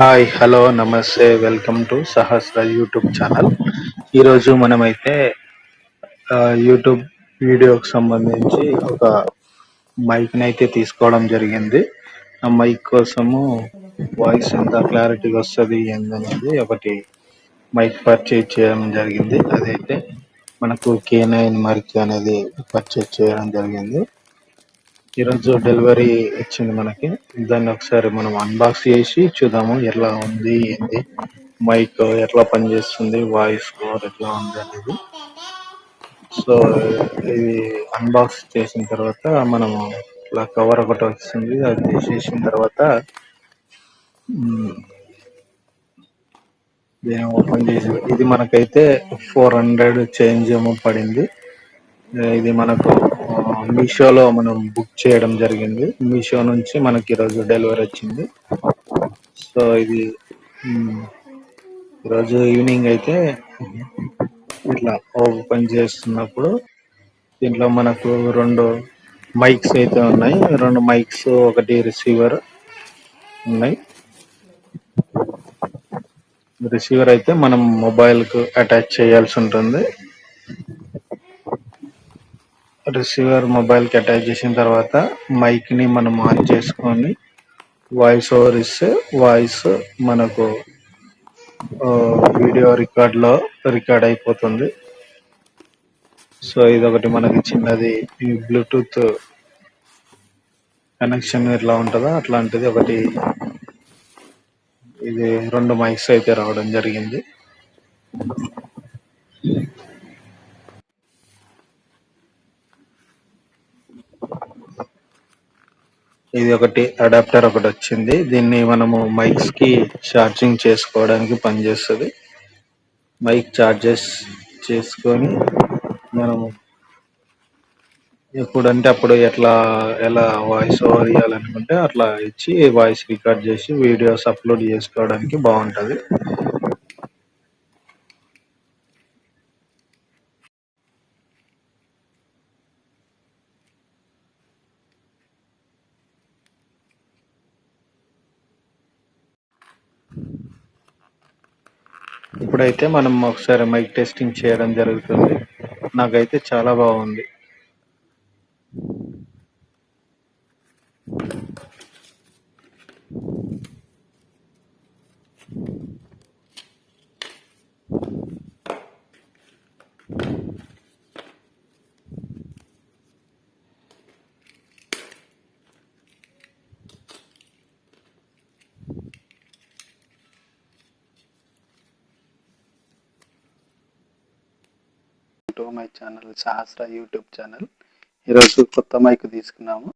Hi hello నమస్తే welcome to Sahasra YouTube channel. ఈరోజు మనమైతే యూట్యూబ్ వీడియోకి సంబంధించి ఒక మైక్ని అయితే తీసుకోవడం జరిగింది. ఆ మైక్ కోసము వాయిస్ ఎంత క్లారిటీగా వస్తుంది ఏందనేది ఒకటి మైక్ పర్చేజ్ చేయడం జరిగింది. అదైతే మనకు K9 మైక్ అనేది పర్చేజ్ చేయడం జరిగింది. ఈరోజు డెలివరీ వచ్చింది మనకి. దాన్ని ఒకసారి మనం అన్బాక్స్ చేసి చూద్దాము ఎట్లా ఉంది ఏంది, మైక్ ఎట్లా పనిచేస్తుంది, వాయిస్ కవర్ ఎట్లా ఉంది అనేది. సో ఇది అన్బాక్స్ చేసిన తర్వాత మనము ఇట్లా కవర్ ఒకటి వస్తుంది, అది తీసేసిన తర్వాత దీన్ని ఓపెన్ చేసి ఇది మనకైతే 400 చేంజ్ ఏమో పడింది. ఇది మనకు మీషోలో మనం బుక్ చేయడం జరిగింది. మీషో నుంచి మనకి ఈరోజు డెలివరీ వచ్చింది. సో ఇది ఈరోజు ఈవినింగ్ అయితే ఇట్లా ఓపెన్ చేస్తున్నప్పుడు దీంట్లో మనకు 2 మైక్స్ అయితే ఉన్నాయి. 2 మైక్స్, ఒకటి రిసీవర్ ఉన్నాయి. రిసీవర్ అయితే మనం మొబైల్కు అటాచ్ చేయాల్సి ఉంటుంది. రిసీవర్ మొబైల్కి అటాచ్ చేసిన తర్వాత మైక్ని మనం ఆన్ చేసుకొని వాయిస్ ఓవర్ ఇస్తే వాయిస్ మనకు వీడియో రికార్డ్ అయిపోతుంది. సో ఇదొకటి మనకి చిన్నది బ్లూటూత్ కనెక్షన్ ఎట్లా ఉంటుందో అట్లాంటిది ఒకటి. ఇది 2 మైక్స్ అయితే రావడం జరిగింది. ఇది ఒకటి అడాప్టర్ ఒకటి వచ్చింది. దీన్ని మనము మైక్స్ కి ఛార్జింగ్ చేసుకోవడానికి పనిచేస్తుంది. మైక్ ఛార్జెస్ చేసుకొని మనము ఎప్పుడంటే అప్పుడు ఎలా వాయిస్ ఓవర్ ఇవ్వాలనుకుంటే అట్లా ఇచ్చి వాయిస్ రికార్డ్ చేసి వీడియోస్ అప్లోడ్ చేసుకోవడానికి బాగుంటుంది. ఇప్పుడైతే మనం ఒకసారి మైక్ టెస్టింగ్ చేయడం జరుగుతుంది. నాకైతే చాలా బాగుంది. My channel Sahasra YouTube channel. ఈరోజు కొత్త మైక్ తీసుకున్నాము.